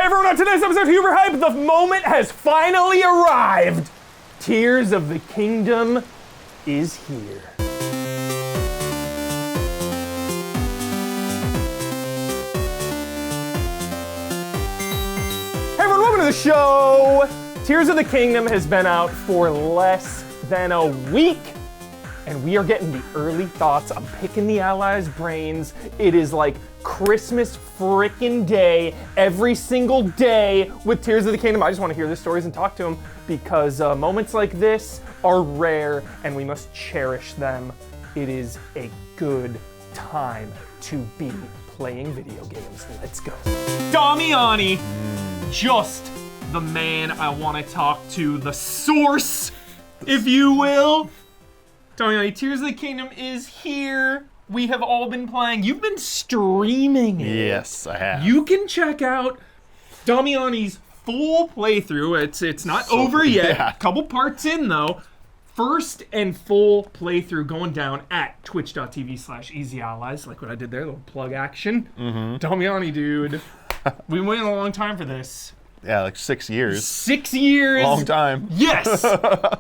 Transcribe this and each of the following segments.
Hey everyone, on today's episode of Huber Hype, the moment has finally arrived. Tears of the Kingdom is here. Hey everyone, welcome to the show. Tears of the Kingdom has been out for less than a week, and we are getting the early thoughts. I'm picking the allies' brains. It is like Christmas frickin' day, every single day with Tears of the Kingdom. I just want to hear the stories and talk to them because moments like this are rare and we must cherish them. It is a good time to be playing video games. Let's go. Damiani, just the man I want to talk to, the source, if you will. Damiani, Tears of the Kingdom is here. We have all been playing. You've been streaming it. Yes, I have. You can check out Damiani's full playthrough. It's not over yet. Yeah. Couple parts in though. First and full playthrough going down at twitch.tv/easyallies, like what I did there, little plug action. Damiani, dude. We've been waiting a long time for this. Yeah, like 6 years. 6 years. Long time. Yes.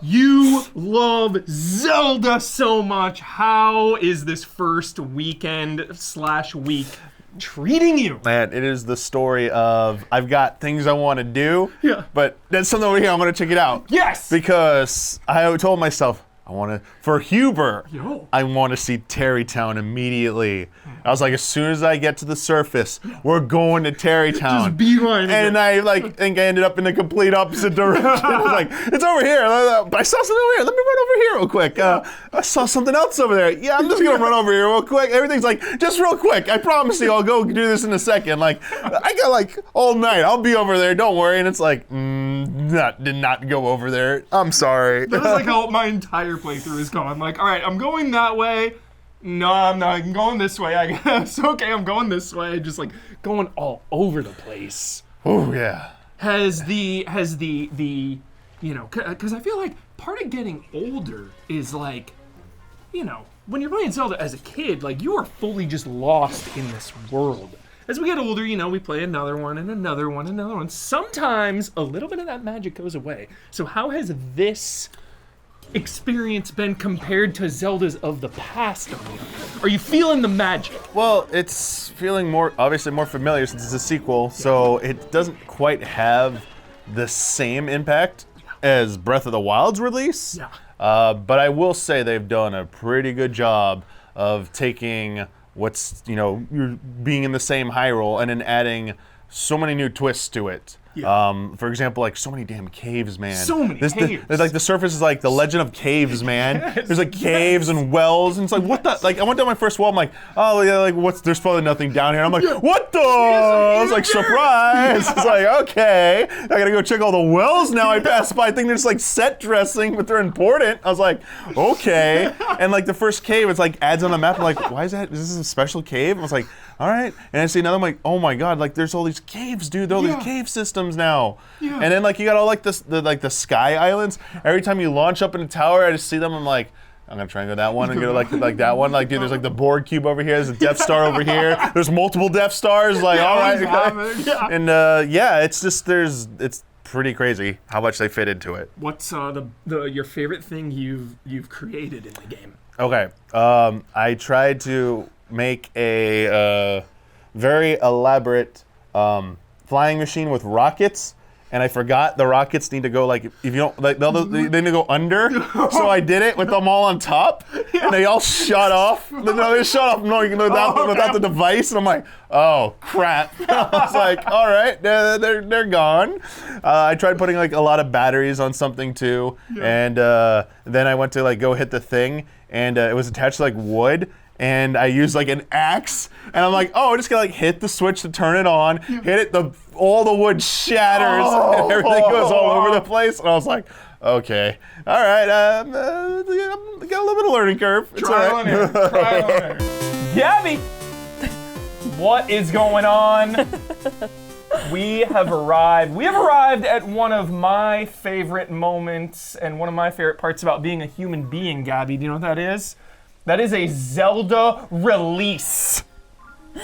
You love Zelda so much. How is this first weekend/week treating you? Man, it is the story of I've got things I want to do, but there's something over here, I'm going to check it out. Yes. Because I told myself, for Huber, Yo. I want to see Terrytown immediately. I was like, as soon as I get to the surface, we're going to Terrytown. Just beeline it. And I think I ended up in the complete opposite direction. I was like, it's over here. But I saw something over here. Let me run over here real quick. I saw something else over there. Yeah, I'm just going to run over here real quick. Everything's like, just real quick. I promise you, I'll go do this in a second. Like, I got like all night. I'll be over there. Don't worry. And it's like, did not go over there. I'm sorry. That was like how my entire playthrough is going. I'm like, all right, I'm going that way. No, I'm not. I'm going this way. I guess. Okay, I'm going this way. Just like going all over the place. Oh yeah. Has the you know, because I feel like part of getting older is like, you know, when you're playing Zelda as a kid, like you are fully just lost in this world. As we get older, you know, we play another one and another one and another one. Sometimes a little bit of that magic goes away. So how has this experience been compared to Zeldas of the past? Are you feeling the magic? Well, it's feeling obviously more familiar since it's a sequel, so it doesn't quite have the same impact as Breath of the Wild's release. Yeah. But I will say they've done a pretty good job of taking what's, you're being in the same Hyrule and then adding so many new twists to it. Yeah. For example, like so many damn caves, man. So many caves. Like the surface is like the Legend of Caves, man. Yes, there's like caves and wells, and it's like what the? Like I went down my first wall, I'm like, oh yeah, like there's probably nothing down here. And I'm like, what the? I was like, surprise! It's like okay, I gotta go check all the wells now. I passed by, I think they're just like set dressing, but they're important. I was like, okay. And like the first cave, it's like adds on the map. I'm like, why is that? Is this a special cave? I was like, all right. And I see another. I'm like, oh my god, like there's all these caves, dude. There are all these cave systems now. Yeah. And then like you got all like the sky islands. Every time you launch up in a tower, I just see them. I'm like, I'm gonna try and go that one and go like that one. Like dude, there's like the Borg cube over here. There's a Death Star over here. There's multiple Death Stars. Like all right. Okay. And it's just it's pretty crazy how much they fit into it. What's your favorite thing you've created in the game? Okay. I tried to make a very elaborate flying machine with rockets, and I forgot the rockets need to go like, if you don't, like they need to go under, so I did it with them all on top, and they all shot off. No, they shot off without the device, and I'm like, oh crap. I was like, all right, they're gone. I tried putting like a lot of batteries on something too, and then I went to like go hit the thing, and it was attached to like wood, and I used like an axe, and I'm like, oh, I'm just gonna like hit the switch to turn it on, hit it, all the wood shatters, and everything goes all over the place, and I was like, okay, all right, got a little bit of learning curve. It's Trial and error. Gabby, what is going on? We have arrived at one of my favorite moments and one of my favorite parts about being a human being, Gabby. Do you know what that is? That is a Zelda release.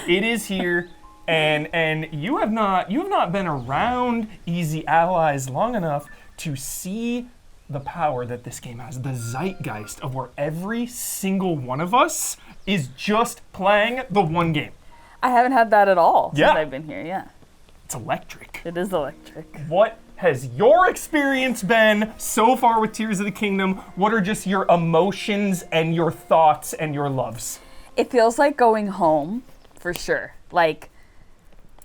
It is here, And you have not been around Easy Allies long enough to see the power that this game has, the zeitgeist of where every single one of us is just playing the one game. I haven't had that at all since Yeah. I've been here, yeah. It's electric. It is electric. What has your experience been so far with Tears of the Kingdom? What are just your emotions and your thoughts and your loves? It feels like going home, for sure. Like,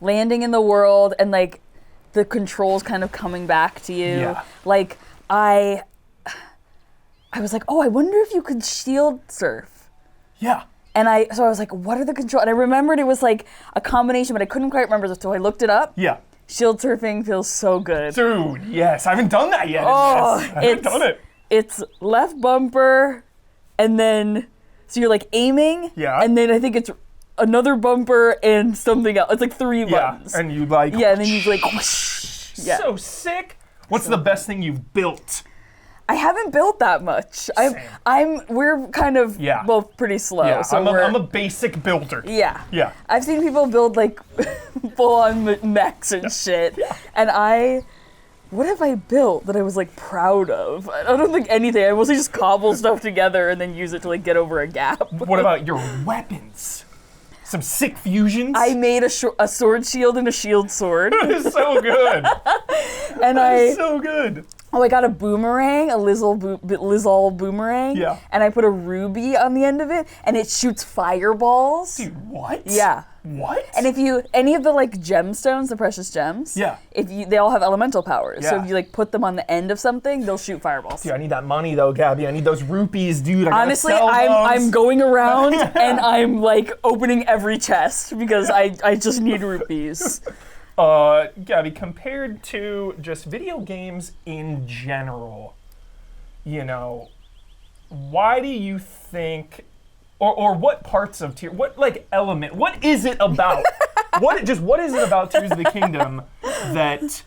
landing in the world and, like, the controls kind of coming back to you. Yeah. Like, I was like, oh, I wonder if you could shield surf. Yeah. And so I was like, what are the controls? And I remembered it was like a combination, but I couldn't quite remember, so I looked it up. Yeah. Shield surfing feels so good. Dude, yes. I haven't done that yet. Oh, I haven't done it. It's left bumper, and then, so you're like aiming, Yeah. and then I think it's another bumper and something else. It's like 3 Yeah. buttons. And you like. Yeah, and then you like, whoosh. Yeah. So sick. What's the best thing you've built? I haven't built that much. We're kind of Yeah. both pretty slow. Yeah, so I'm a basic builder. yeah. Yeah. I've seen people build like full-on mechs and shit, and what have I built that I was like proud of? I don't think anything. I mostly just cobble stuff together and then use it to like get over a gap. What about your weapons? Some sick fusions? I made a sword shield and a shield sword, It's so good. and It's so good. I got a boomerang, a Lizzle boomerang, Yeah. and I put a ruby on the end of it, and it shoots fireballs. Dude, what? Yeah. What? And if any of the like gemstones, the precious gems, Yeah. they all have elemental powers. So Yeah. if you like put them on the end of something, they'll shoot fireballs. Dude, I need that money though, Gabby. I need those rupees, dude. I gotta Honestly, sell I'm those. going around and I'm like opening every chest because I just need rupees. Gabby, compared to just video games in general, why do you think, or what parts of what like element, what is it about, what is it about Tears of the Kingdom that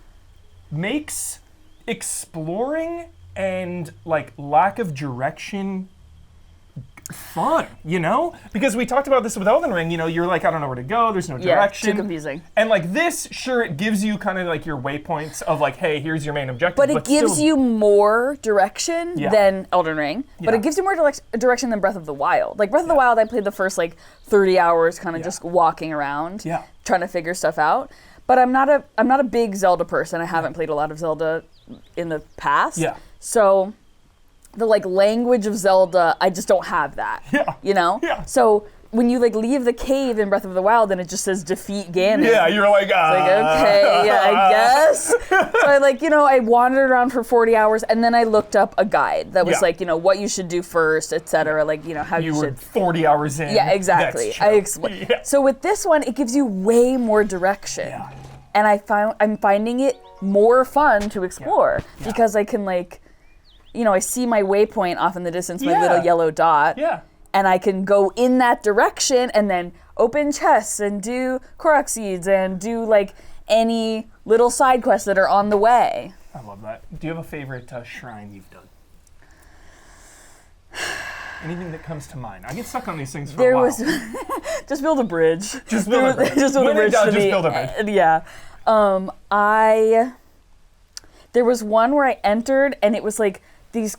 makes exploring and like lack of direction fun, Because we talked about this with Elden Ring, you're like, I don't know where to go, there's no direction. Too confusing. And like this, sure, it gives you kind of like your waypoints of like, hey, here's your main objective. But it gives still, you more direction Yeah. than Elden Ring. But Yeah. it gives you more direction than Breath of the Wild. Like Breath of the Wild, I played the first like 30 hours kind of just walking around, Yeah. trying to figure stuff out. But I'm not a big Zelda person. I haven't played a lot of Zelda in the past. Yeah. So the like language of Zelda, I just don't have that. Yeah. Yeah. So when you like leave the cave in Breath of the Wild and it just says defeat Ganon. Yeah, you're like, Like, okay, yeah, I guess. So I like, I wandered around for 40 hours and then I looked up a guide that was Yeah. like, what you should do first, etc. Like, how You you were should. 40 hours in. Yeah, exactly. That's true. I explain. Yeah. So with this one, it gives you way more direction. Yeah. And I'm finding it more fun to explore because I can like, I see my waypoint off in the distance, my Yeah. little yellow dot. Yeah. And I can go in that direction and then open chests and do Korok seeds and do like any little side quests that are on the way. I love that. Do you have a favorite shrine you've done? Anything that comes to mind? I get stuck on these things for a while. Just build a bridge. Just build a bridge. Just build When a in bridge. doubt, to just the- build a bridge. Yeah. There was one where I entered and it was like these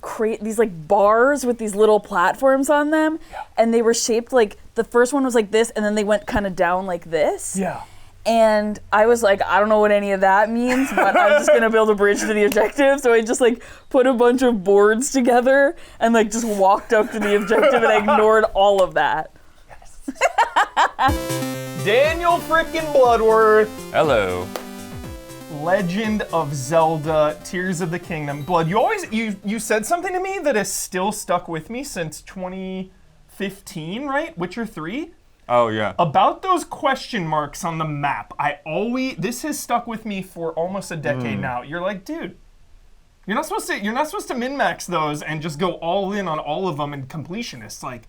like bars with these little platforms on them, and they were shaped like the first one was like this, and then they went kind of down like this. Yeah. And I was like, I don't know what any of that means, but I'm just gonna build a bridge to the objective. So I just like put a bunch of boards together and like just walked up to the objective and I ignored all of that. Daniel frickin' Bloodworth. Hello. Legend of Zelda, Tears of the Kingdom. Blood, you said something to me that has still stuck with me since 2015, right? Witcher 3? Oh, yeah. About those question marks on the map. This has stuck with me for almost a decade now. You're like, dude, you're not supposed to min-max those and just go all in on all of them and completionists. Like,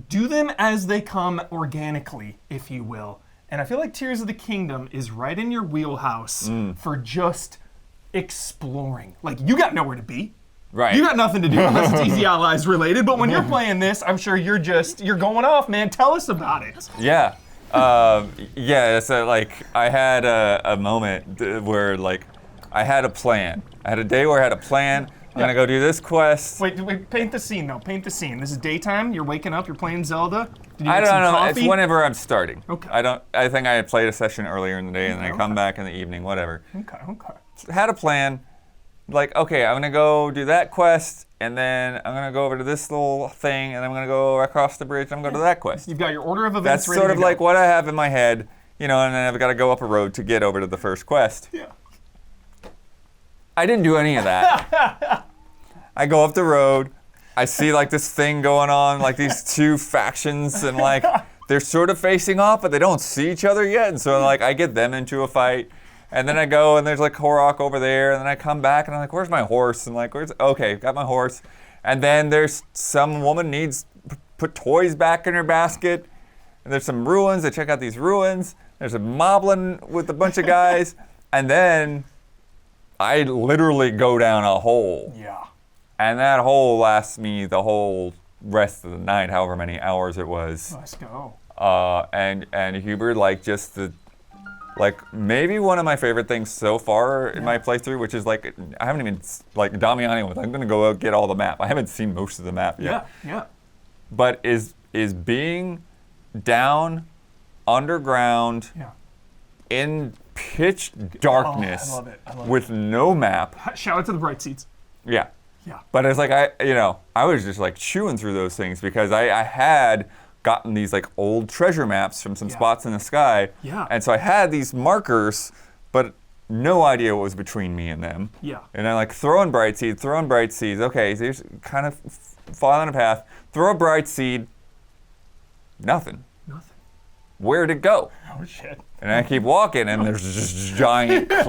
do them as they come organically, if you will. And I feel like Tears of the Kingdom is right in your wheelhouse for just exploring. Like, you got nowhere to be. Right. You got nothing to do unless it's Easy Allies related, but when you're playing this, I'm sure you're going off, man. Tell us about it. Yeah. Yeah, so like I had a moment where like I had a plan. I had a day where I had a plan. I'm gonna go do this quest. Wait, paint the scene though. Paint the scene. This is daytime. You're waking up. You're playing Zelda. Did you I get don't some know. coffee? It's whenever I'm starting. Okay. I think I had played a session earlier in the day, and then I come back in the evening. Whatever. Okay. Had a plan. Like, okay, I'm gonna go do that quest, and then I'm gonna go over to this little thing, and I'm gonna go across the bridge, and I'm gonna go to that quest. You've got your order of events That's ready sort to of go. like what I have in my head, you know, and then I've got to go up a road to get over to the first quest. Yeah. I didn't do any of that. I go up the road, I see like this thing going on, like these two factions, and like they're sort of facing off, but they don't see each other yet, and so like I get them into a fight. And then I go, and there's like Korok over there, and then I come back, and I'm like, where's my horse? And like, okay, got my horse. And then there's some woman needs put toys back in her basket, and there's some ruins. I check out these ruins. There's a moblin with a bunch of guys, and then I literally go down a hole. Yeah. And that hole lasts me the whole rest of the night, however many hours it was. Let's go. And Hubert, like like maybe one of my favorite things so far in my playthrough, which is like I haven't even like Damiani with. I'm gonna go out get all the map. I haven't seen most of the map yet. Yeah. But is being down underground Yeah. in pitch darkness I love it. with no map. Shout out to the bright seats. Yeah. Yeah. But it's like I was just like chewing through those things because I had gotten these like old treasure maps from some spots in the sky. Yeah. And so I had these markers, but no idea what was between me and them. Yeah. And I like throwing bright seed. Okay, so here's kind of following a path. Throw a bright seed. Nothing. Where'd it go? Oh shit. And I keep walking, and there's this giant cliff.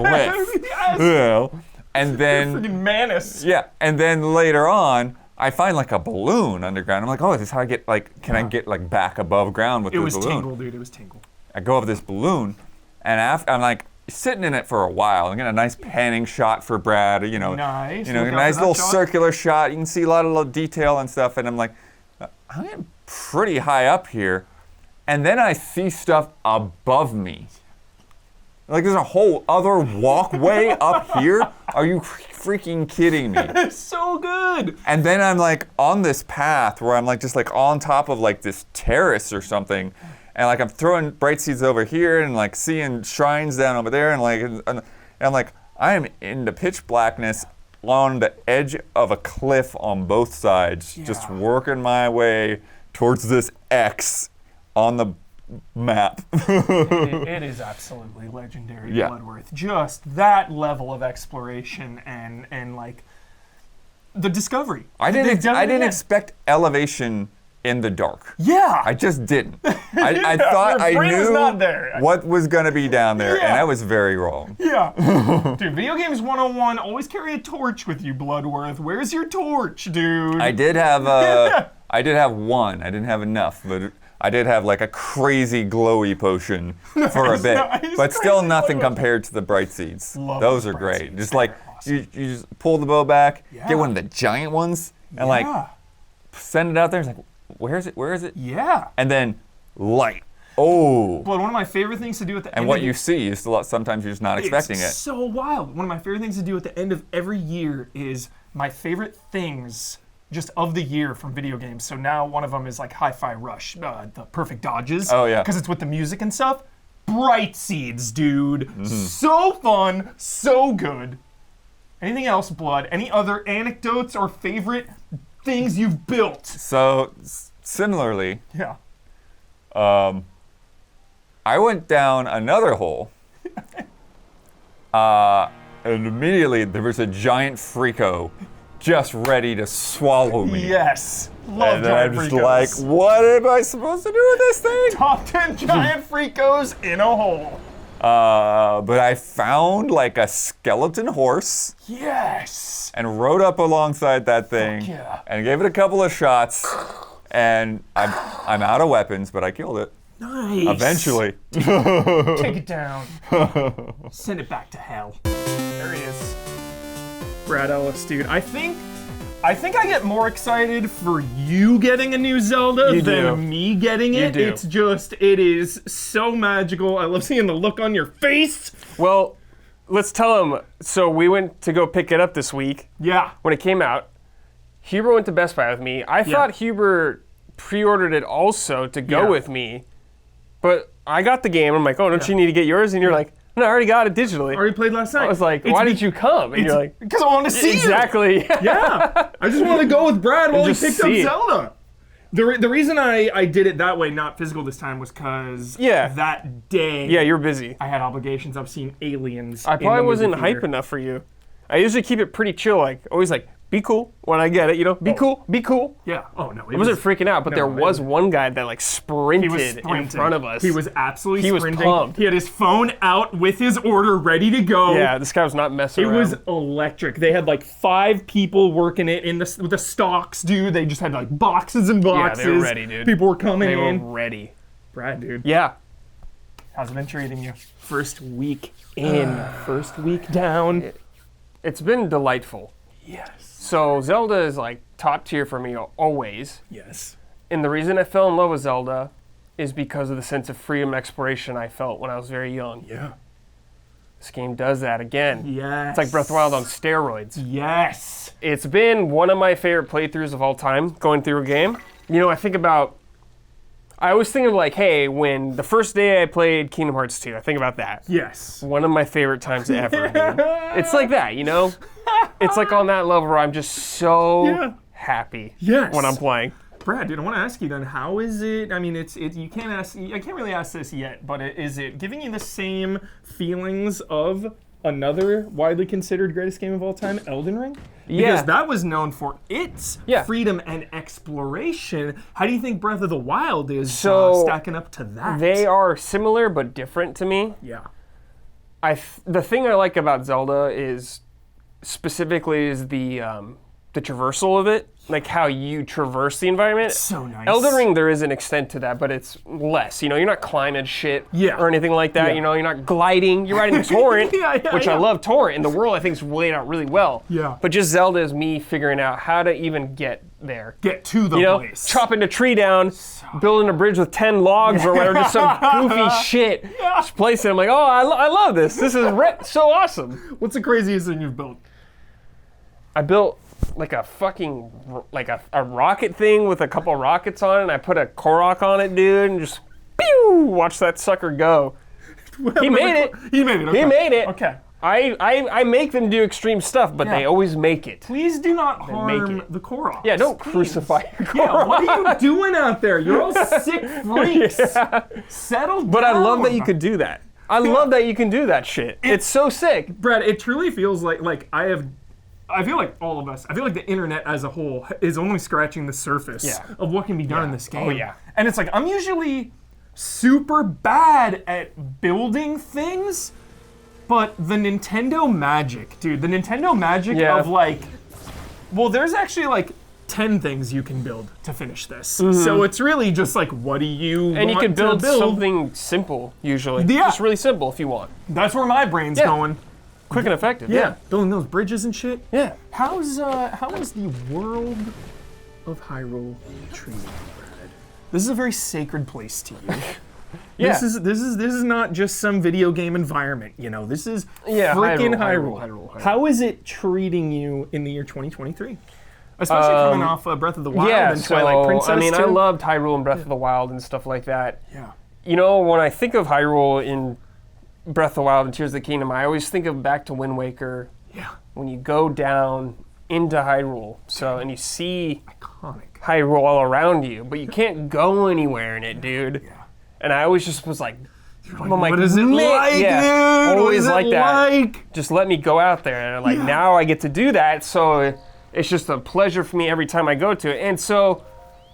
Yes. You know? And then Freaking Manus. yeah, and then later on, I find like a balloon underground. I'm like, oh, this is how I get like, can I get like back above ground with It the was balloon? Tingle, dude. It was Tingle. I go up this balloon, and I'm like sitting in it for a while. I get a nice panning shot for Brad, you know, Nice. you know, a Look out nice for that little shot. circular shot. You can see a lot of little detail and stuff, and I'm like, I'm getting pretty high up here, and then I see stuff above me. Like there's a whole other walkway up here. Are you freaking kidding me? It's so good. And then I'm like on this path where I'm like just like on top of like this terrace or something, and like I'm throwing bright seeds over here and like seeing shrines down over there, and like and I'm like I am in the pitch blackness on the edge of a cliff on both sides, just Yeah. working my way towards this X on the map. It is absolutely legendary, Yeah. Bloodworth. Just that level of exploration and like the discovery. I They've didn't done it again. expect elevation in the dark. Yeah. I just didn't. I thought Your I brain is knew not there. what was going to be down there, Yeah. and I was very wrong. Yeah. Dude, Video Games 101, always carry a torch with you, Bloodworth. Where's your torch, dude? I did have one. I didn't have enough, but I did have like a crazy glowy potion for a bit, nice, but still crazy nothing glowy. compared to the bright seeds. Love Those those are bright great. seeds. Just like They're awesome. you just pull the bow back, Yeah. get one of the giant ones, and like send it out there. It's like, where is it? Where is it? Yeah. And then light. Oh. Blood, one of my favorite things to do at the end And what of you see is sometimes you're just not expecting it's it. so wild. One of my favorite things to do at the end of every year is my favorite things just of the year from video games. So now one of them is like Hi-Fi Rush, the perfect dodges. Oh, yeah. Because it's with the music and stuff. Bright Seeds, dude. Mm-hmm. So fun, so good. Anything else, Blood? Any other anecdotes or favorite things you've built? So similarly, Yeah. I went down another hole, and immediately there was a giant freako just ready to swallow me. Yes. Love And then I'm giant just freakos. like, what am I supposed to do with this thing? Top 10 giant freakos in a hole. But I found like a skeleton horse Yes. and rode up alongside that thing yeah. and gave it a couple of shots. And I'm out of weapons, but I killed it. Nice. Eventually. Take it down. Send it back to hell. There he is. Brad Ellis, dude. I think I think I get more excited for you getting a new Zelda You than do. me getting it. do. It's just, it is so magical. I love seeing the look on your face. Well, let's tell them. So we went to go pick it up this week Yeah. when it came out. Huber went to Best Buy with me. I thought Huber pre-ordered it also to go Yeah. with me, but I got the game. I'm like, oh, don't you need to get yours? And you're like, no, I already got it digitally. Already played last night. I was like, why did you come? And you're like, Because I want to see you. exactly. Yeah. I just wanted to go with Brad while he just picked up see it. Zelda. The reason I did it that way, not physical this time, was because that day Yeah, you're busy. I had obligations. I was seeing aliens. I in the probably movie wasn't theater. hype enough for you. I usually keep it pretty chill, like always like, be cool when I get it, you know? Be cool, be cool. Yeah. Oh, no. I wasn't freaking out, but no, there it was was- one guy that like He sprinted, was in sprinting. front of us. He was absolutely He was sprinting. pumped. He had his phone out with his order ready to go. Yeah, this guy was not messing It around. was electric. They had like 5 people working it in with the stocks, dude. They just had like boxes and Yeah, boxes. they were ready, dude. People were coming They were in. ready. Brad, dude. Yeah. How's it been treating you? First week in, first week down. It's been delightful. Yes. So Zelda is like top tier for me always. Yes. And the reason I fell in love with Zelda is because of the sense of freedom and exploration I felt when I was very young. Yeah. This game does that again. Yes. It's like Breath of the Wild on steroids. Yes. It's been one of my favorite playthroughs of all time, going through a game. You know, I always think of like, hey, when the first day I played Kingdom Hearts 2, I think about that. Yes. One of my favorite times ever, dude. It's like that, you know? It's like on that level where I'm just so happy Yes. when I'm playing. Brad, dude, I want to ask you then, how is it? I mean, you can't ask. I can't really ask this yet, but is it giving you the same feelings of another widely considered greatest game of all time, Elden Ring? Yeah. Because that was known for its freedom and exploration. How do you think Breath of the Wild is stacking up to that? They are similar but different to me. Yeah. The thing I like about Zelda is specifically the traversal of it, like how you traverse the environment. So nice. Elden Ring, there is an extent to that, but it's less. You know, you're not climbing shit or anything like that. Yeah. You know, you're not gliding. You're riding Torrent, which I yeah. love Torrent, and the world I think is laid out really well. Yeah. But just Zelda is me figuring out how to even get there. Get to the You know, place. chopping a tree down, building a bridge with 10 logs or whatever, just some goofy shit. Just place it. I'm like, oh, I love this. This is so awesome. What's the craziest thing you've built? I built like a fucking, like a rocket thing with a couple rockets on it, and I put a Korok on it, dude, and just, pew, watch that sucker go. He made it. He made it. Okay. He made it. Okay. I make them do extreme stuff, but they always make it. Please do not harm it. the Korok. Yeah, don't Please. crucify your Korok. Yeah, what are you doing out there? You're all sick freaks. Settle down. But I love that you could do that. I love that you can do that shit. It's so sick. Brad, it truly feels like I feel like all of us, I feel like the internet as a whole is only scratching the surface of what can be done in this game. Oh, yeah. And it's like, I'm usually super bad at building things, but the Nintendo magic, dude, the Nintendo magic of like, well, there's actually like 10 things you can build to finish this. So it's really just like, what do you And you want can build to build? something simple, usually. Yeah. Just really simple if you want. That's where my brain's going. Quick and effective. Yeah, building those bridges and shit. Yeah. How is the world of Hyrule treated, Brad? This is a very sacred place to you. Yeah. This is not just some video game environment, you know. This is Yeah, freaking Hyrule, Hyrule. Hyrule. How is it treating you in the year 2023? Especially coming off Breath of the Wild and Twilight Princess. I mean, too. I loved Hyrule and Breath of the Wild and stuff like that. Yeah. You know, when I think of Hyrule in Breath of the Wild and Tears of the Kingdom, I always think of back to Wind Waker. Yeah. When you go down into Hyrule, and you see Iconic. Hyrule all around you, but you can't go anywhere in it, dude. Yeah. And I always just was like, I'm like, what is it "Man," like, yeah, dude? What always is it like that. like? Just let me go out there, and like now I get to do that. So it's just a pleasure for me every time I go to it. And so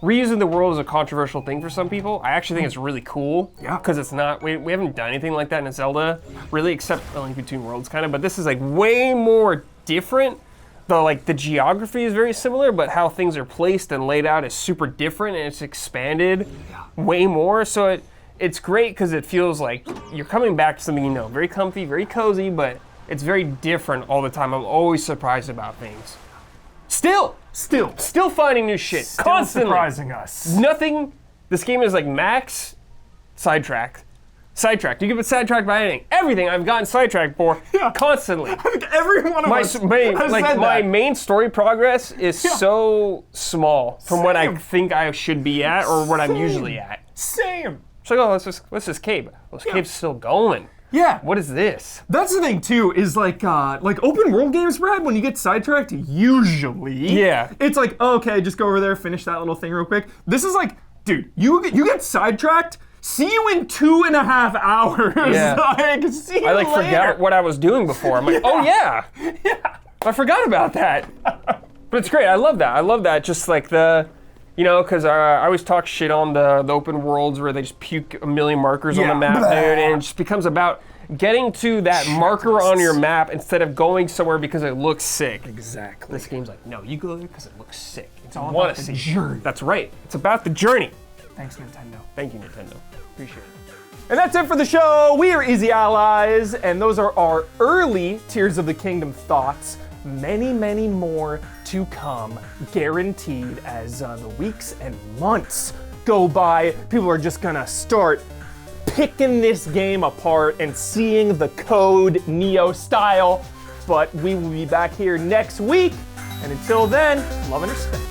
reusing the world is a controversial thing for some people. I actually think it's really cool. Yeah. Because it's not, we haven't done anything like that in Zelda, really, except A Link Between Worlds kind of. But this is like way more different. Though like the geography is very similar, but how things are placed and laid out is super different, and it's expanded way more. So it's great because it feels like you're coming back to something you know, very comfy, very cozy, but it's very different all the time. I'm always surprised about things. Still finding new shit. Constantly. Surprising us. Nothing. This game is like max sidetracked. Sidetracked. You can get sidetracked by anything. Everything I've gotten sidetracked for constantly. I think every one of us has said my that. main story progress is so small from what I Same. think I should be at or what I'm usually at. Same. So oh, what's this cave? Well, this cave's still going. Yeah. What is this? That's the thing too, is like open world games, Brad, when you get sidetracked, usually Yeah. it's like, oh, okay, just go over there, finish that little thing real quick. This is like, dude, you get sidetracked, see you in 2.5 hours. Yeah. Like, see you I later. forgot what I was doing before. I'm like, oh yeah. I forgot about that. But it's great. I love that. I love that. Just like because I always talk shit on the open worlds where they just puke a million markers on the map, dude, and it just becomes about getting to that marker on your map instead of going somewhere because it looks sick. Exactly. This game's like, no, you go there because it looks sick. It's all about the journey. That's right. It's about the journey. Thanks, Nintendo. Thank you, Nintendo. Appreciate it. And that's it for the show. We are Easy Allies, and those are our early Tears of the Kingdom thoughts. Many, many more to come, guaranteed, as the weeks and months go by. People are just gonna start picking this game apart and seeing the code Neo style. But we will be back here next week, and until then, love and respect.